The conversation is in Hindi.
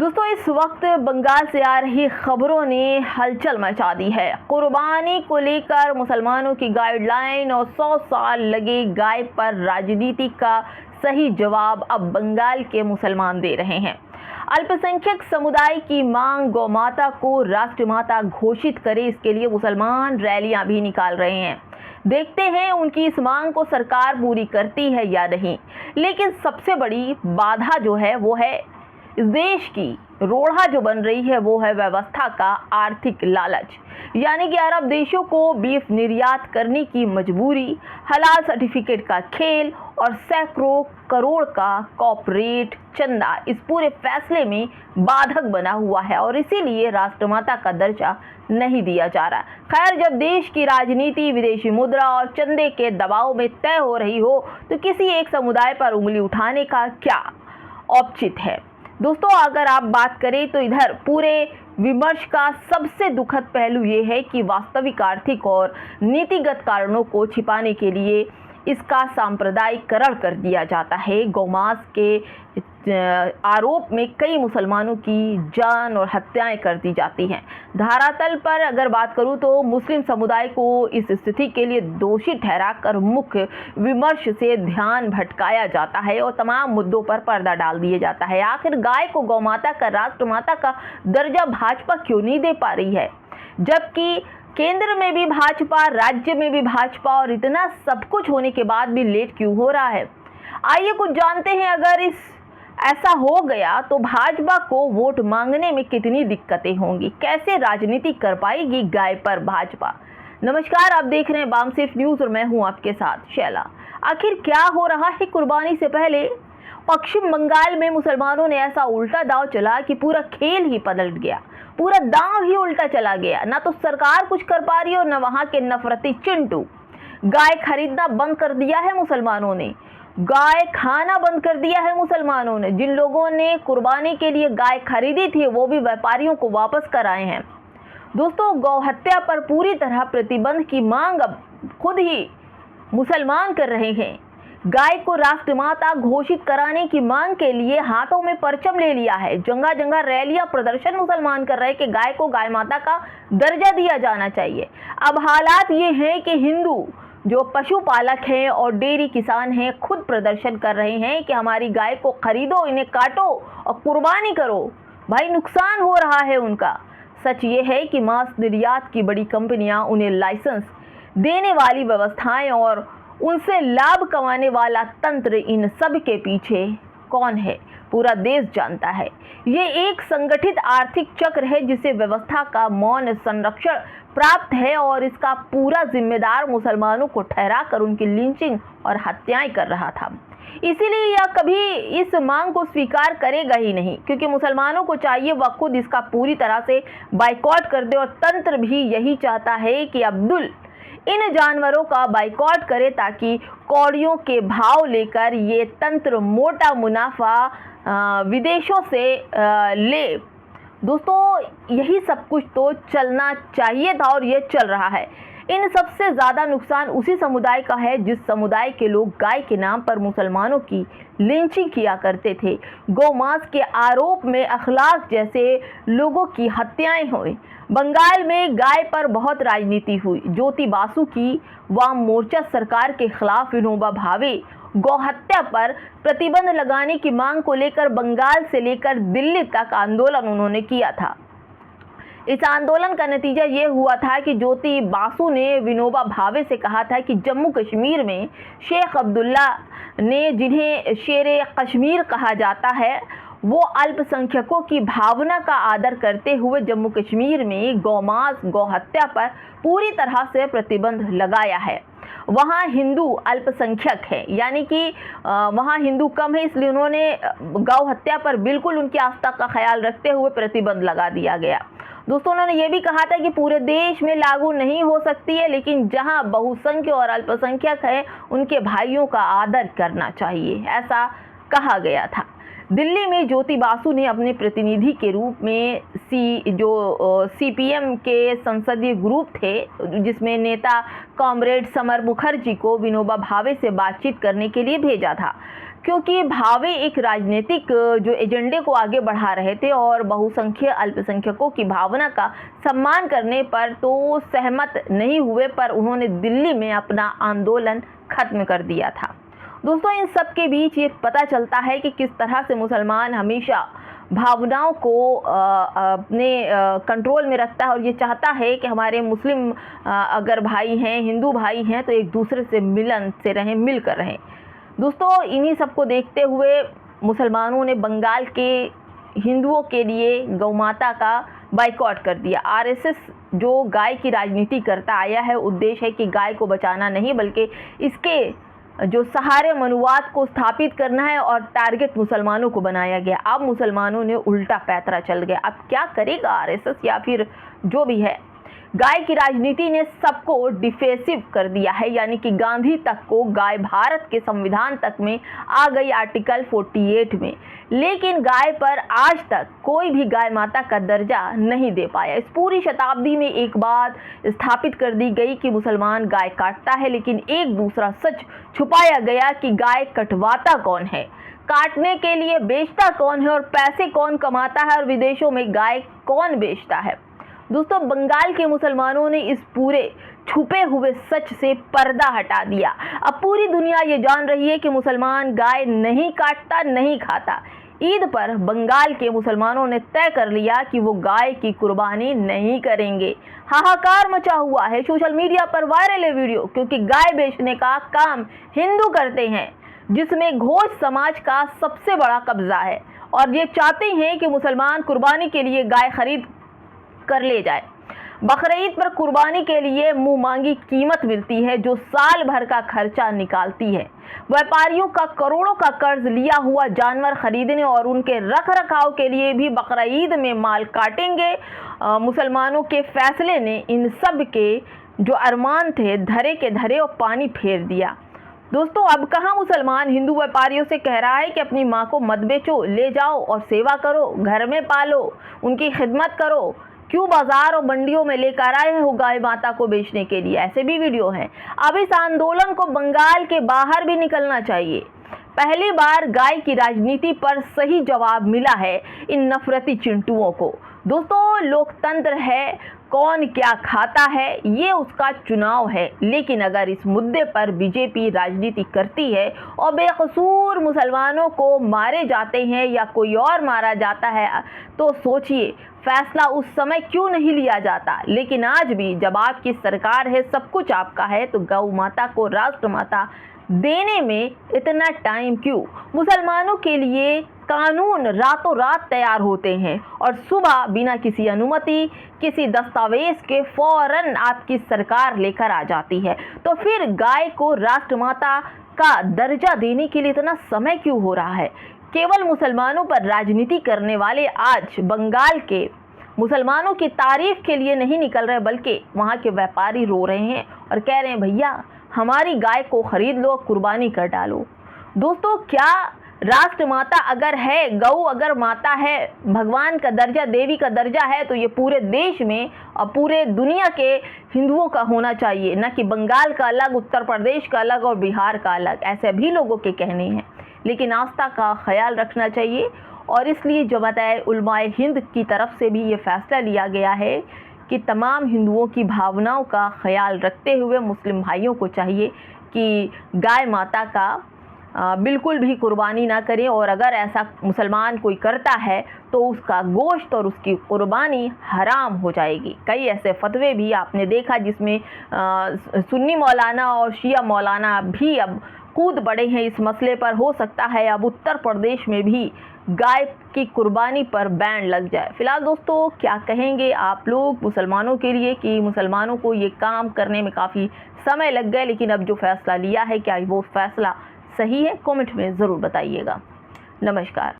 दोस्तों, इस वक्त बंगाल से आ रही खबरों ने हलचल मचा दी है। कुर्बानी को लेकर मुसलमानों की गाइडलाइन और 100 साल लगे गाय पर राजनीति का सही जवाब अब बंगाल के मुसलमान दे रहे हैं। अल्पसंख्यक समुदाय की मांग गौ माता को राष्ट्रमाता घोषित करे, इसके लिए मुसलमान रैलियां भी निकाल रहे हैं। देखते हैं उनकी इस मांग को सरकार पूरी करती है या नहीं। लेकिन सबसे बड़ी बाधा जो है वो है इस देश की रोड़ा जो बन रही है, वो है व्यवस्था का आर्थिक लालच। यानी कि अरब देशों को बीफ निर्यात करने की मजबूरी, हलाल सर्टिफिकेट का खेल और सैकड़ों करोड़ का कॉर्पोरेट चंदा इस पूरे फैसले में बाधक बना हुआ है और इसीलिए राष्ट्रमाता का दर्जा नहीं दिया जा रहा। खैर, जब देश की राजनीति विदेशी मुद्रा और चंदे के दबाव में तय हो रही हो तो किसी एक समुदाय पर उंगली उठाने का क्या औचित्य है। दोस्तों, अगर आप बात करें तो इधर पूरे विमर्श का सबसे दुखद पहलू ये है कि वास्तविक आर्थिक और नीतिगत कारणों को छिपाने के लिए इसका सांप्रदायिकरण कर दिया जाता है। गौमांस के आरोप में कई मुसलमानों की जान और हत्याएं कर दी जाती हैं। धरातल पर अगर बात करूं तो मुस्लिम समुदाय को इस स्थिति के लिए दोषी ठहराकर मुख्य विमर्श से ध्यान भटकाया जाता है और तमाम मुद्दों पर पर्दा डाल दिया जाता है। आखिर गाय को गौमाता का राष्ट्रमाता का दर्जा भाजपा क्यों नहीं दे पा रही है, जबकि केंद्र में भी भाजपा, राज्य में भी भाजपा और इतना सब कुछ होने के बाद भी लेट क्यों हो रहा है। आइए कुछ जानते हैं। अगर ऐसा हो गया तो भाजपा को वोट मांगने में कितनी दिक्कतें होंगी, कैसे राजनीति कर पाएगी गाय पर भाजपा। नमस्कार, आप देख रहे हैं बामसेफ न्यूज और मैं हूं आपके साथ शैला। आखिर क्या हो रहा है कुर्बानी से पहले? पश्चिम बंगाल में मुसलमानों ने ऐसा उल्टा दांव चला कि पूरा खेल ही पलट गया, पूरा दांव ही उल्टा चला गया। ना तो सरकार कुछ कर पा रही है और न वहां के नफरती चिंटू। गाय खरीदना बंद कर दिया है मुसलमानों ने, गाय खाना बंद कर दिया है मुसलमानों ने। जिन लोगों ने कुर्बानी के लिए गाय खरीदी थी वो भी व्यापारियों को वापस कराए हैं। दोस्तों, गौ हत्या पर पूरी तरह प्रतिबंध की मांग अब खुद ही मुसलमान कर रहे हैं। गाय को राष्ट्रमाता घोषित कराने की मांग के लिए हाथों में परचम ले लिया है। जगह जगह रैलियां, प्रदर्शन मुसलमान कर रहे हैं कि गाय को गाय माता का दर्जा दिया जाना चाहिए। अब हालात ये हैं कि हिंदू जो पशुपालक हैं और डेयरी किसान हैं खुद प्रदर्शन कर रहे हैं कि हमारी गाय को खरीदो, इन्हें काटो और कुर्बानी करो। भाई, नुकसान हो रहा है उनका। सच ये है कि मांस निर्यात की बड़ी कंपनियां, उन्हें लाइसेंस देने वाली व्यवस्थाएं और उनसे लाभ कमाने वाला तंत्र, इन सब के पीछे कौन है पूरा देश जानता है। ये एक संगठित आर्थिक चक्र है जिसे व्यवस्था का मौन संरक्षण प्राप्त है और इसका पूरा जिम्मेदार मुसलमानों को ठहराकर उनकी लिंचिंग और हत्याएं कर रहा था। इसीलिए यह कभी इस मांग को स्वीकार करेगा ही नहीं, क्योंकि मुसलमानों को चाहिए वह खुद इसका पूरी तरह से बाइकॉट कर दे और तंत्र भी यही चाहता है कि अब्दुल इन जानवरों का बाइकॉट करे ताकि कौड़ियों के भाव लेकर ये तंत्र मोटा मुनाफा विदेशों से ले। दोस्तों, यही सब कुछ तो चलना चाहिए था और ये चल रहा है। इन सबसे ज़्यादा नुकसान उसी समुदाय का है जिस समुदाय के लोग गाय के नाम पर मुसलमानों की लिंचिंग किया करते थे। गौमांस के आरोप में अखलाक जैसे लोगों की हत्याएं हुई। बंगाल में गाय पर बहुत राजनीति हुई। ज्योति बासु की वाम मोर्चा सरकार के खिलाफ विनोबा भावे गौ हत्या पर प्रतिबंध लगाने की मांग को लेकर बंगाल से लेकर दिल्ली तक आंदोलन उन्होंने किया था। इस आंदोलन का नतीजा ये हुआ था कि ज्योति बासु ने विनोबा भावे से कहा था कि जम्मू कश्मीर में शेख अब्दुल्ला ने, जिन्हें शेरे कश्मीर कहा जाता है, वो अल्पसंख्यकों की भावना का आदर करते हुए जम्मू कश्मीर में गौमांस, गौ हत्या पर पूरी तरह से प्रतिबंध लगाया है। वहाँ हिंदू अल्पसंख्यक है, यानी कि वहाँ हिंदू कम है, इसलिए उन्होंने गौ हत्या पर बिल्कुल उनकी आस्था का ख्याल रखते हुए प्रतिबंध लगा दिया गया। दोस्तों, उन्होंने ये भी कहा था कि पूरे देश में लागू नहीं हो सकती है, लेकिन जहाँ बहुसंख्यक और अल्पसंख्यक है उनके भाइयों का आदर करना चाहिए, ऐसा कहा गया था। दिल्ली में ज्योति बासु ने अपने प्रतिनिधि के रूप में सीपीएम के संसदीय ग्रुप थे, जिसमें नेता कॉमरेड समर मुखर्जी को विनोबा भावे से बातचीत करने के लिए भेजा था। क्योंकि भावे एक राजनीतिक जो एजेंडे को आगे बढ़ा रहे थे और बहुसंख्यक अल्पसंख्यकों की भावना का सम्मान करने पर तो सहमत नहीं हुए, पर उन्होंने दिल्ली में अपना आंदोलन खत्म कर दिया था। दोस्तों, इन सब के बीच ये पता चलता है कि किस तरह से मुसलमान हमेशा भावनाओं को अपने कंट्रोल में रखता है और ये चाहता है कि हमारे मुस्लिम अगर भाई हैं, हिंदू भाई हैं, तो एक दूसरे से मिलन से रहें, मिलकर रहें। दोस्तों, इन्हीं सब को देखते हुए मुसलमानों ने बंगाल के हिंदुओं के लिए गौ माता का बाइकॉट कर दिया। आरएसएस जो गाय की राजनीति करता आया है, उद्देश्य है कि गाय को बचाना नहीं बल्कि इसके जो सहारे मनुवाद को स्थापित करना है और टारगेट मुसलमानों को बनाया गया। अब मुसलमानों ने उल्टा पैंतरा चल गया। अब क्या करेगा आरएसएस या फिर जो भी है। गाय की राजनीति ने सबको डिफेसिव कर दिया है, यानी कि गांधी तक को गाय भारत के संविधान तक में आ गई आर्टिकल 48 में, लेकिन गाय पर आज तक कोई भी गाय माता का दर्जा नहीं दे पाया। इस पूरी शताब्दी में एक बात स्थापित कर दी गई कि मुसलमान गाय काटता है, लेकिन एक दूसरा सच छुपाया गया कि गाय कटवाता कौन है, काटने के लिए बेचता कौन है और पैसे कौन कमाता है और विदेशों में गाय कौन बेचता है। दोस्तों, बंगाल के मुसलमानों ने इस पूरे छुपे हुए सच से पर्दा हटा दिया। अब पूरी दुनिया ये जान रही है कि मुसलमान गाय नहीं काटता, नहीं खाता। ईद पर बंगाल के मुसलमानों ने तय कर लिया कि वो गाय की कुर्बानी नहीं करेंगे। हाहाकार मचा हुआ है सोशल मीडिया पर वायरल है वीडियो, क्योंकि गाय बेचने का काम हिंदू करते हैं, जिसमें घोष समाज का सबसे बड़ा कब्जा है, और ये चाहते हैं कि मुसलमान कुर्बानी के लिए गाय खरीद कर ले जाए। बकरीद पर कुर्बानी के लिए मुंह मांगी कीमत मिलती है, जो साल भर का खर्चा निकालती है। व्यापारियों का करोड़ों का कर्ज लिया हुआ जानवर खरीदने और उनके रख रखाव के लिए भी बकरीद में माल काटेंगे। मुसलमानों के फैसले ने इन सब के जो अरमान थे धरे के धरे और पानी फेर दिया। दोस्तों, अब कहाँ मुसलमान हिंदू व्यापारियों से कह रहा है कि अपनी माँ को मत बेचो, ले जाओ और सेवा करो, घर में पालो, उनकी खिदमत करो। क्यों बाजार और मंडियों में लेकर आए हो गाय माता को बेचने के लिए? ऐसे भी वीडियो हैं। अब इस आंदोलन को बंगाल के बाहर भी निकलना चाहिए। पहली बार गाय की राजनीति पर सही जवाब मिला है इन नफरती चिंटुओं को। दोस्तों, लोकतंत्र है, कौन क्या खाता है ये उसका चुनाव है, लेकिन अगर इस मुद्दे पर बीजेपी राजनीति करती है और बेकसूर मुसलमानों को मारे जाते हैं या कोई और मारा जाता है, तो सोचिए फैसला उस समय क्यों नहीं लिया जाता। लेकिन आज भी जब आपकी सरकार है, सब कुछ आपका है, तो गौ माता को राष्ट्र माता देने में इतना टाइम क्यों? मुसलमानों के लिए कानून रातों रात तैयार होते हैं और सुबह बिना किसी अनुमति, किसी दस्तावेज के फौरन आपकी सरकार लेकर आ जाती है। तो फिर गाय को राष्ट्रमाता का दर्जा देने के लिए इतना समय क्यों हो रहा है? केवल मुसलमानों पर राजनीति करने वाले आज बंगाल के मुसलमानों की तारीफ के लिए नहीं निकल रहे, बल्कि वहाँ के व्यापारी रो रहे हैं और कह रहे हैं भैया हमारी गाय को खरीद लो, कुर्बानी कर डालो। दोस्तों, क्या राष्ट्र माता अगर है, गौ अगर माता है, भगवान का दर्जा, देवी का दर्जा है, तो ये पूरे देश में और पूरे दुनिया के हिंदुओं का होना चाहिए, न कि बंगाल का अलग, उत्तर प्रदेश का अलग और बिहार का अलग। ऐसे भी लोगों के कहने हैं, लेकिन आस्था का ख्याल रखना चाहिए। और इसलिए जमात-ए-उलमा-ए हिंद की तरफ से भी ये फैसला लिया गया है कि तमाम हिंदुओं की भावनाओं का ख्याल रखते हुए मुस्लिम भाइयों को चाहिए कि गाय माता का बिल्कुल भी कुर्बानी ना करें, और अगर ऐसा मुसलमान कोई करता है तो उसका गोश्त और उसकी कुर्बानी हराम हो जाएगी। कई ऐसे फतवे भी आपने देखा जिसमें सुन्नी मौलाना और शिया मौलाना भी अब कूद पड़े हैं इस मसले पर। हो सकता है अब उत्तर प्रदेश में भी गाय की कुर्बानी पर बैन लग जाए। फिलहाल दोस्तों, क्या कहेंगे आप लोग मुसलमानों के लिए कि मुसलमानों को ये काम करने में काफ़ी समय लग गया, लेकिन अब जो फैसला लिया है क्या वो फैसला सही है? कमेंट में ज़रूर बताइएगा। नमस्कार।